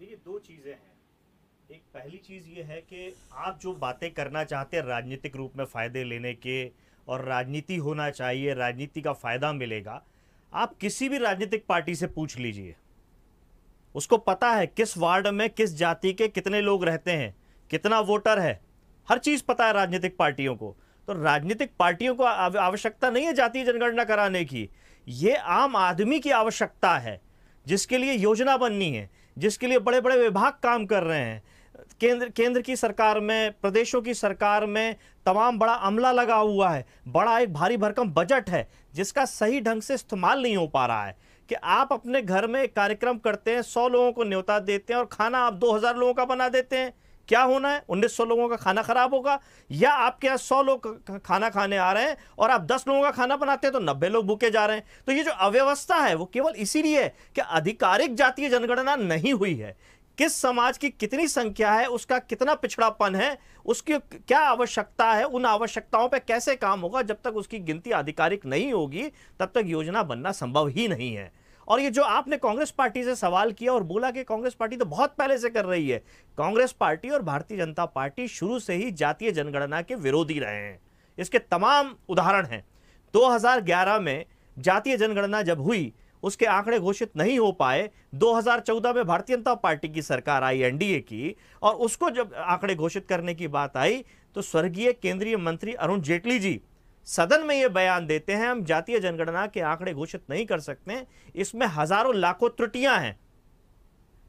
देखिए, दो चीजें हैं। एक पहली चीज ये है कि आप जो बातें करना चाहते हैं राजनीतिक रूप में फायदे लेने के, और राजनीति होना चाहिए, राजनीति का फायदा मिलेगा, आप किसी भी राजनीतिक पार्टी से पूछ लीजिए, उसको पता है किस वार्ड में किस जाति के कितने लोग रहते हैं, कितना वोटर है, हर चीज पता है राजनीतिक पार्टियों को। तो राजनीतिक पार्टियों को आवश्यकता नहीं है जातीय जनगणना कराने की, ये आम आदमी की आवश्यकता है, जिसके लिए योजना बननी है, जिसके लिए बड़े बड़े विभाग काम कर रहे हैं। केंद्र की सरकार में, प्रदेशों की सरकार में तमाम बड़ा अमला लगा हुआ है, बड़ा एक भारी भरकम बजट है जिसका सही ढंग से इस्तेमाल नहीं हो पा रहा है। कि आप अपने घर में एक कार्यक्रम करते हैं, 100 लोगों को न्योता देते हैं और खाना आप 2000 लोगों का बना देते हैं, क्या होना है? 1900 लोगों का खाना खराब होगा? या आपके यहाँ 100 लोग खाना खाने आ रहे हैं और आप 10 लोगों का खाना बनाते हैं तो 90 लोग भूखे जा रहे हैं। तो ये जो अव्यवस्था है वो केवल इसीलिए है कि आधिकारिक जातीय जनगणना नहीं हुई है। किस समाज की कितनी संख्या है, उसका कितना पिछड़ापन है, उसकी क्या आवश्यकता है, उन आवश्यकताओं पे कैसे काम होगा, जब तक उसकी गिनती आधिकारिक नहीं होगी तब तक योजना बनना संभव ही नहीं है। और ये जो आपने कांग्रेस पार्टी से सवाल किया और बोला कि कांग्रेस पार्टी तो बहुत पहले से कर रही है, कांग्रेस पार्टी और भारतीय जनता पार्टी शुरू से ही जातीय जनगणना के विरोधी रहे हैं। इसके तमाम उदाहरण हैं। 2011 में जातीय जनगणना जब हुई, उसके आंकड़े घोषित नहीं हो पाए। 2014 में भारतीय जनता पार्टी की सरकार आई, एनडीए की, और उसको जब आंकड़े घोषित करने की बात आई तो स्वर्गीय केंद्रीय मंत्री अरुण जेटली जी सदन में यह बयान देते हैं, हम जातीय जनगणना के आंकड़े घोषित नहीं कर सकते, इसमें हजारों लाखों त्रुटियां हैं।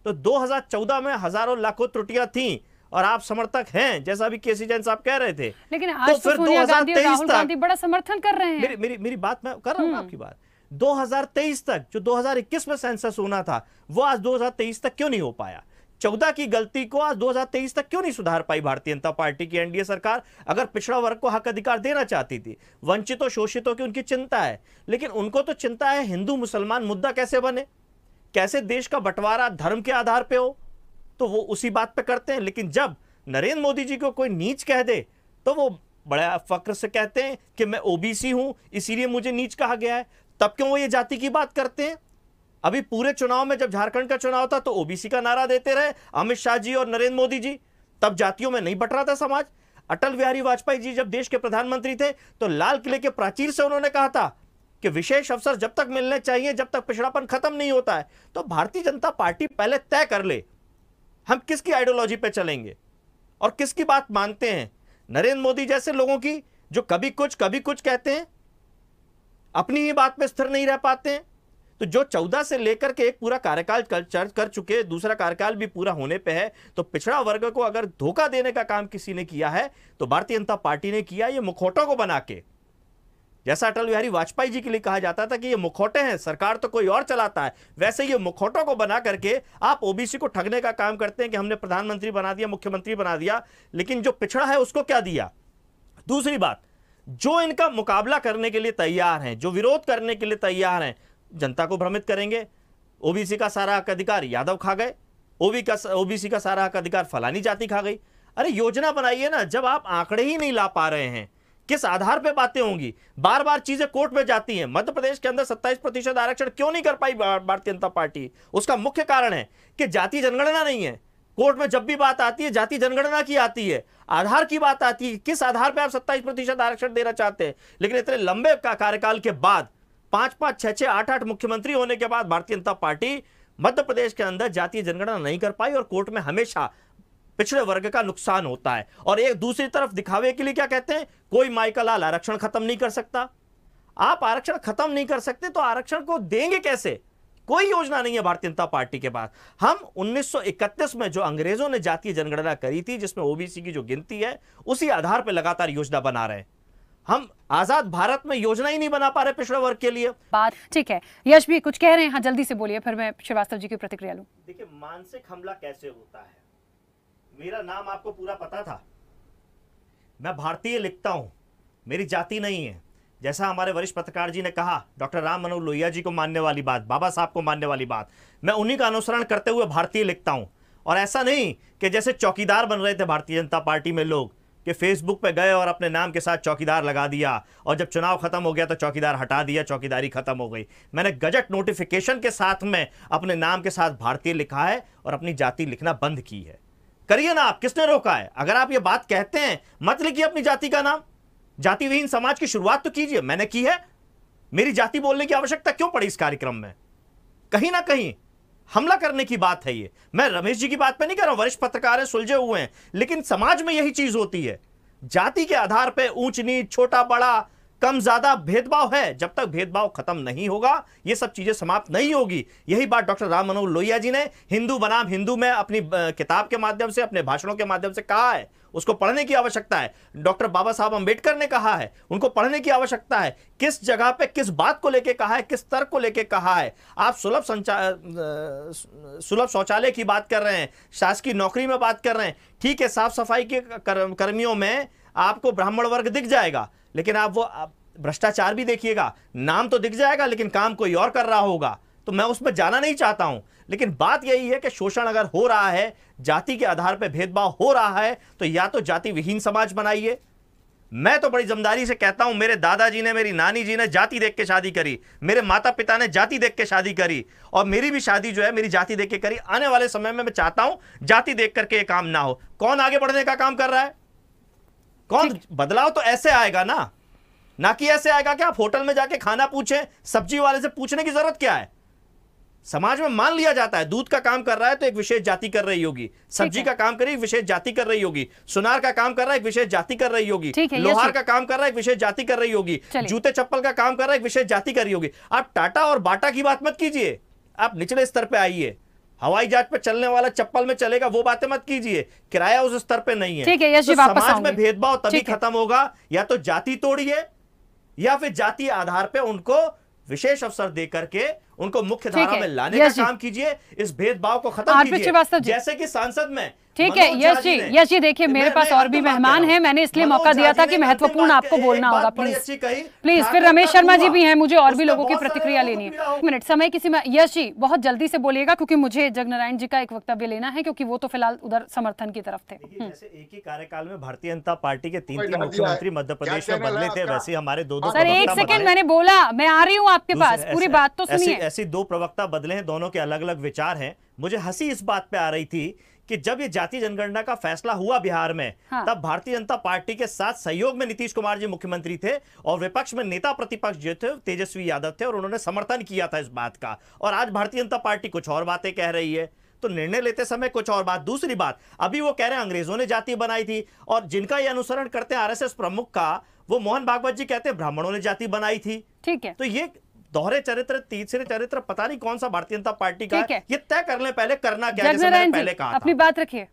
तो 2014 में हजारों लाखों त्रुटियां थीं और आप समर्थक हैं, जैसा भी केसी जैन साहब कह रहे थे। लेकिन आज तो सोनिया गांधी और राहुल गांधी बड़ा समर्थन कर रहे हैं। मेरी बात मैं कर रहा हूं, आपकी बात। 2023 तक, जो 2021 में सेंसस होना था, वो आज 2023 तक क्यों नहीं हो पाया? 14 की गलती को आज 2023 तक क्यों नहीं सुधार पाई भारतीय जनता पार्टी की एनडीए सरकार? अगर पिछड़ा वर्ग को हक अधिकार देना चाहती थी, वंचितों शोषितों की उनकी चिंता है, लेकिन उनको तो चिंता है हिंदू मुसलमान मुद्दा कैसे बने, कैसे देश का बंटवारा धर्म के आधार पे हो, तो वो उसी बात पे करते हैं। लेकिन जब नरेंद्र मोदी जी को कोई नीच कह दे तो वो बड़ा फक्र से कहते हैं कि मैं ओबीसी हूं इसीलिए मुझे नीच कहा गया है। तब क्यों वो ये जाति की बात करते हैं? अभी पूरे चुनाव में जब झारखंड का चुनाव था तो ओबीसी का नारा देते रहे अमित शाह जी और नरेंद्र मोदी जी, तब जातियों में नहीं बट रहा था समाज। अटल बिहारी वाजपेयी जी जब देश के प्रधानमंत्री थे तो लाल किले के प्राचीर से उन्होंने कहा था कि विशेष अवसर जब तक मिलने चाहिए जब तक पिछड़ापन खत्म नहीं होता है। तो भारतीय जनता पार्टी पहले तय कर ले हम किसकी आइडियोलॉजी पे चलेंगे और किसकी बात मानते हैं। नरेंद्र मोदी जैसे लोगों की जो कभी कुछ कहते हैं, अपनी ही बात पे स्थिर नहीं रह पाते हैं। तो जो 14 से लेकर के एक पूरा कार्यकाल कर चुके, दूसरा कार्यकाल भी पूरा होने पे है, तो पिछड़ा वर्ग को अगर धोखा देने का काम किसी ने किया है तो भारतीय जनता पार्टी ने किया। ये मुखौटों को बना के, जैसा अटल बिहारी वाजपेयी जी के लिए कहा जाता था कि ये मुखौटे हैं, सरकार तो कोई और चलाता है, वैसे ये मुखौटों को बना करके आप ओबीसी को ठगने का काम करते हैं कि हमने प्रधानमंत्री बना दिया, मुख्यमंत्री बना दिया, लेकिन जो पिछड़ा है उसको क्या दिया। दूसरी बात, जो इनका मुकाबला करने के लिए तैयार हैं, जो विरोध करने के लिए तैयार हैं, जनता को भ्रमित करेंगे। ओबीसी का सारा हक अधिकार यादव खा गए, ओबीसी का सारा हक अधिकार फलानी जाति खा गई। अरे योजना बनाइए ना, जब आप आंकड़े ही नहीं ला पा रहे हैं, किस आधार पे बातें होंगी? बार बार चीजें कोर्ट में जाती हैं। मध्य प्रदेश के अंदर 27% आरक्षण क्यों नहीं कर पाई भारतीय जनता पार्टी? उसका मुख्य कारण है कि जातीय जनगणना नहीं है। कोर्ट में जब भी बात आती है जातीय जनगणना की आती है, आधार की बात आती है, किस आधार पे आप 27% आरक्षण देना चाहते हैं। लेकिन इतने लंबे कार्यकाल के बाद, 5-5, 6-6, 8-8 मुख्यमंत्री होने के बाद भारतीय जनता पार्टी मध्य प्रदेश के अंदर जातीय जनगणना नहीं कर पाई और कोर्ट में हमेशा पिछड़े वर्ग का नुकसान होता है। और एक दूसरी तरफ दिखावे के लिए क्या कहते हैं, कोई माई का लाल आरक्षण खत्म नहीं कर सकता। आप आरक्षण खत्म नहीं कर सकते तो आरक्षण को देंगे कैसे? कोई योजना नहीं है भारतीय जनता पार्टी के पास। हम 1931 में जो अंग्रेजों ने जातीय जनगणना करी थी, जिसमें ओबीसी की जो गिनती है, उसी आधार पर लगातार योजना बना रहे हैं। हम आजाद भारत में योजना ही नहीं बना पा रहे पिछड़े वर्ग के लिए। बात ठीक है। यश भी कुछ कह रहे हैं, हाँ जल्दी से बोलिए, फिर मैं श्रीवास्तव जी की प्रतिक्रिया लूं। देखिए, मानसिक हमला कैसे होता है, मेरा नाम आपको पूरा पता था, मैं भारतीय लिखता हूं, मेरी जाति नहीं है। जैसा हमारे वरिष्ठ पत्रकार जी ने कहा, डॉक्टर राम मनोहर लोहिया जी को मानने वाली बात, बाबा साहब को मानने वाली बात, मैं उन्हीं का अनुसरण करते हुए भारतीय लिखता हूं। और ऐसा नहीं कि जैसे चौकीदार बन रहे थे भारतीय जनता पार्टी में लोग कि फेसबुक पे गए और अपने नाम के साथ चौकीदार लगा दिया और जब चुनाव खत्म हो गया तो चौकीदार हटा दिया, चौकीदारी खत्म हो गई। मैंने गजट नोटिफिकेशन के साथ में अपने नाम के साथ भारतीय लिखा है और अपनी जाति लिखना बंद की है। करिए ना आप, किसने रोका है? अगर आप ये बात कहते हैं मत लिखिए अपनी जाति का नाम, जाति विहीन समाज की शुरुआत तो कीजिए। मैंने की है, मेरी जाति बोलने की आवश्यकता क्यों पड़ी इस कार्यक्रम में? कहीं ना कहीं हमला करने की बात है ये। मैं रमेश जी की बात पे नहीं कर रहा हूं, वरिष्ठ पत्रकार हैं, सुलझे हुए हैं, लेकिन समाज में यही चीज होती है। जाति के आधार पे ऊंच नीच, छोटा बड़ा, कम ज्यादा भेदभाव है। जब तक भेदभाव खत्म नहीं होगा ये सब चीजें समाप्त नहीं होगी। यही बात डॉक्टर राम मनोहर लोहिया जी ने हिंदू बनाम हिंदू में अपनी किताब के माध्यम से, अपने भाषणों के माध्यम से कहा है। उसको पढ़ने की आवश्यकता है। डॉक्टर बाबा साहब अंबेडकर ने कहा है, उनको पढ़ने की आवश्यकता है। किस जगह पे किस बात को लेके कहा है, किस तर्क को लेके कहा है। आप सुलभ शौचालय की बात कर रहे हैं, शासकीय नौकरी में बात कर रहे हैं, ठीक है, साफ सफाई के कर्मियों में आपको ब्राह्मण वर्ग दिख जाएगा, लेकिन आप वो भ्रष्टाचार भी देखिएगा, नाम तो दिख जाएगा लेकिन काम कोई और कर रहा होगा। तो मैं उसमें जाना नहीं चाहता हूं, लेकिन बात यही है कि शोषण अगर हो रहा है, जाति के आधार पर भेदभाव हो रहा है, तो या तो जाति विहीन समाज बनाइए। मैं तो बड़ी जिम्मेदारी से कहता हूं, मेरे दादाजी ने, मेरी नानी जी ने जाति देख के शादी करी, मेरे माता पिता ने जाति देख के शादी करी, और मेरी भी शादी जो है मेरी जाति देख के करी। आने वाले समय में मैं चाहता हूं जाति देख करके ये काम ना हो। कौन आगे बढ़ने का काम कर रहा है? कौन? बदलाव तो ऐसे आएगा ना कि ऐसे आएगा कि आप होटल में जाके खाना पूछें, सब्जी वाले से पूछने की जरूरत क्या है। समाज में मान लिया जाता है दूध का काम कर रहा है तो एक विशेष जाति कर रही होगी, सब्जी का काम कर रही है एक विशेष जाति कर रही होगी, सुनार का काम कर रहा है एक विशेष जाति कर रही होगी, लोहार का काम कर रहा है एक विशेष जाति कर रही होगी, जूते चप्पल का काम कर रहा है एक विशेष जाति कर रही होगी। आप टाटा और बाटा की बात मत कीजिए, आप निचले स्तर पे आइए। हवाई जहाज पे चलने वाला चप्पल में चलेगा वो बातें मत कीजिए, किराया उस स्तर पे नहीं है। ठीक है, यश जी, तो वापस समाज में आऊंगी। भेदभाव तभी खत्म होगा या तो जाति तोड़िए या फिर जातीय आधार पे उनको विशेष अवसर दे करके उनको मुख्य धारा में लाने का काम कीजिए। इस भेदभाव को खत्म कीजिए, जैसे कि सांसद में। ठीक है यश जी देखिए मेरे पास और भी मेहमान हैं, मैंने इसलिए मौका दिया था कि महत्वपूर्ण आपको बोलना होगा। प्लीज फिर रमेश शर्मा जी भी हैं, मुझे और भी लोगों की प्रतिक्रिया लेनी है। एक मिनट समय किसी में, यश जी बहुत जल्दी से बोलिएगा क्योंकि मुझे जगनारायण जी का एक वक्तव्य लेना है, क्योंकि वो तो फिलहाल उधर समर्थन की तरफ थे। जैसे एक ही कार्यकाल में भारतीय जनता पार्टी के 3 मुख्यमंत्री मध्य प्रदेश में बदले थे, वैसे हमारे 2 सर एक सेकंड मैंने बोला, मैं आ रही हूँ आपके पास, पूरी बात तो सुनिए। ऐसी 2 प्रवक्ता बदले हैं, दोनों के अलग अलग विचार हैं। मुझे हंसी इस बात पे आ रही थी कि जब ये जाति जनगणना का फैसला हुआ बिहार में, तब भारतीय जनता पार्टी के साथ सहयोग में नीतीश कुमार जी मुख्यमंत्री थे और विपक्ष में नेता प्रतिपक्ष जो थे तेजस्वी यादव थे और उन्होंने समर्थन किया था इस बात का। और आज भारतीय जनता पार्टी कुछ और बातें कह रही है, तो निर्णय लेते समय कुछ और बात। दूसरी बात, अभी वो कह रहे हैं अंग्रेजों ने जाति बनाई थी, और जिनका ये अनुसरण करते हैं आरएसएस प्रमुख का, वो मोहन भागवत जी कहते हैं ब्राह्मणों ने जाति बनाई थी। ठीक है, तो ये दोहरे चरित्र, तीसरे चरित्र, पता नहीं कौन सा भारतीय जनता पार्टी का है। ये तय कर ले पहले करना क्या है, जैसे मैंने पहले कहा था। अपनी बात रखिए।